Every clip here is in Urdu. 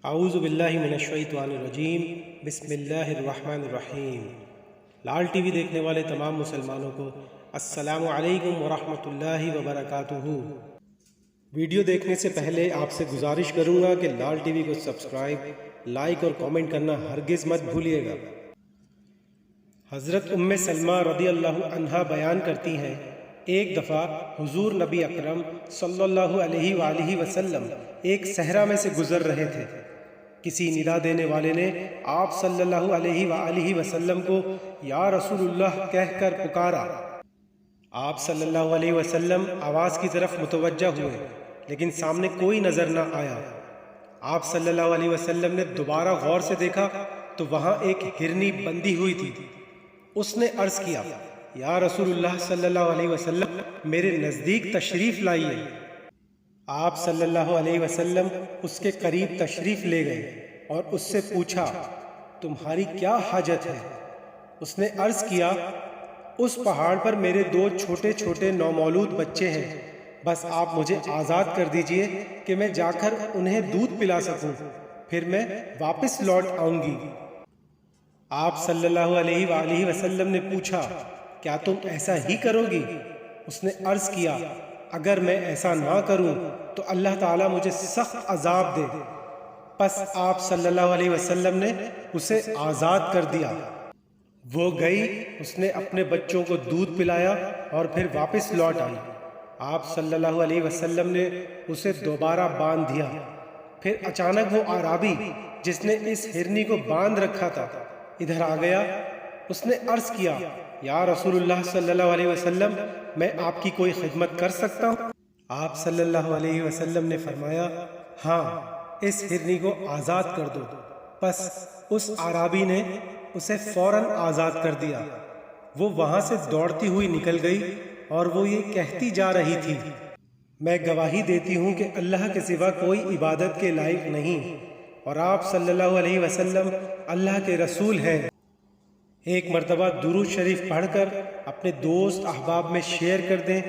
اعوذ باللہ من الشیطان الرجیم بسم اللہ الرحمن الرحیم۔ لال ٹی وی دیکھنے والے تمام مسلمانوں کو السلام علیکم ورحمۃ اللہ وبرکاتہ۔ ویڈیو دیکھنے سے پہلے آپ سے گزارش کروں گا کہ لال ٹی وی کو سبسکرائب، لائک اور کامنٹ کرنا ہرگز مت بھولیے گا۔ حضرت ام سلمہ رضی اللہ عنہا بیان کرتی ہیں، ایک دفعہ حضور نبی اکرم صلی اللہ علیہ وآلہ وسلم ایک صحرا میں سے گزر رہے تھے۔ کسی ندا دینے والے نے آپ صلی اللہ علیہ وآلہ وسلم کو یا رسول اللہ کہہ کر پکارا۔ آپ صلی اللہ علیہ وسلم آواز کی طرف متوجہ ہوئے، لیکن سامنے کوئی نظر نہ آیا۔ آپ صلی اللہ علیہ وسلم نے دوبارہ غور سے دیکھا تو وہاں ایک ہرنی بندھی ہوئی تھی۔ اس نے عرض کیا، یا رسول اللہ صلی اللہ علیہ وسلم میرے نزدیک تشریف لائیے۔ آپ صلی اللہ علیہ وسلم اس کے قریب تشریف لے گئے اور اس سے پوچھا، تمہاری کیا حاجت ہے؟ اس نے عرض کیا، اس پہاڑ پر میرے دو چھوٹے چھوٹے نومولود بچے ہیں، بس آپ مجھے آزاد کر دیجئے کہ میں جا کر انہیں دودھ پلا سکوں، پھر میں واپس لوٹ آؤں گی۔ آپ صلی اللہ علیہ وآلہ وسلم نے پوچھا، کیا تم ایسا ہی کرو گی؟ اس نے عرض کیا، اگر میں ایسا نہ کروں تو اللہ تعالیٰ مجھے سخت عذاب دے۔ پس آپ صلی اللہ علیہ وسلم نے اسے آزاد کر دیا۔ وہ گئی، اس نے اپنے بچوں کو دودھ پلایا اور پھر واپس لوٹ آئی۔ آپ صلی اللہ علیہ وسلم نے اسے دوبارہ باندھ دیا۔ پھر اچانک وہ اعرابی جس نے اس ہرنی کو باندھ رکھا تھا ادھر آ گیا۔ اس نے عرض کیا، یا رسول اللہ صلی اللہ علیہ وسلم میں آپ کی کوئی خدمت کر سکتا ہوں؟ آپ صلی اللہ علیہ وسلم نے فرمایا، ہاں، اس ہرنی کو آزاد کر دو۔ پس اس اعرابی نے اسے فوراً آزاد کر دیا۔ وہ وہاں سے دوڑتی ہوئی نکل گئی اور وہ یہ کہتی جا رہی تھی، میں گواہی دیتی ہوں کہ اللہ کے سوا کوئی عبادت کے لائق نہیں اور آپ صلی اللہ علیہ وسلم اللہ کے رسول ہیں۔ ایک مرتبہ درود شریف پڑھ کر اپنے دوست احباب میں شیئر کر دیں۔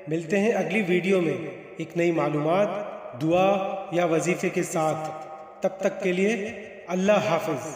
ملتے ہیں اگلی ویڈیو میں ایک نئی معلومات، دعا یا وظیفے کے ساتھ۔ تب تک کے لیے اللہ حافظ۔